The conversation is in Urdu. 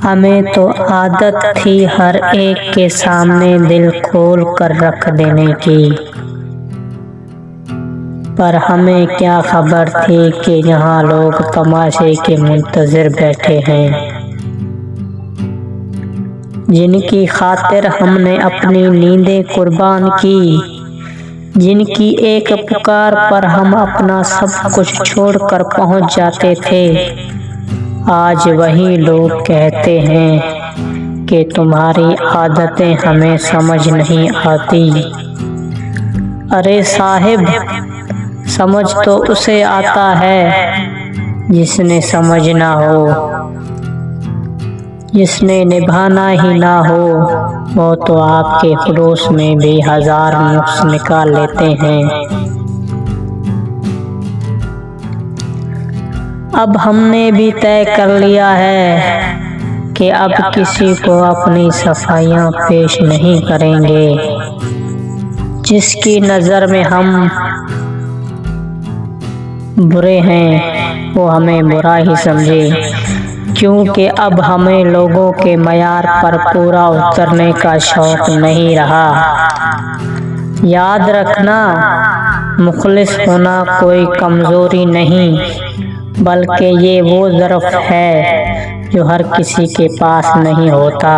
ہمیں تو عادت تھی ہر ایک کے سامنے دل کھول کر رکھ دینے کی، پر ہمیں کیا خبر تھی کہ یہاں لوگ تماشے کے منتظر بیٹھے ہیں، جن کی خاطر ہم نے اپنی نیندیں قربان کی، جن کی ایک پکار پر ہم اپنا سب کچھ چھوڑ کر پہنچ جاتے تھے۔ آج وہی لوگ کہتے ہیں کہ تمہاری عادتیں ہمیں سمجھ نہیں آتی۔ ارے صاحب، سمجھ تو اسے آتا ہے جس نے سمجھنا ہو، جس نے نبھانا ہی نہ ہو، وہ تو آپ کے خلوص میں بھی ہزار نقص نکال لیتے ہیں۔ اب ہم نے بھی طے کر لیا ہے کہ اب کسی کو اپنی صفائیاں پیش نہیں کریں گے۔ جس کی نظر میں ہم برے ہیں وہ ہمیں برا ہی سمجھے، کیونکہ اب ہمیں لوگوں کے معیار پر پورا اترنے کا شوق نہیں رہا۔ یاد رکھنا، مخلص ہونا کوئی کمزوری نہیں، بلکہ یہ وہ ظرف ہے جو ہر کسی کے پاس نہیں ہوتا۔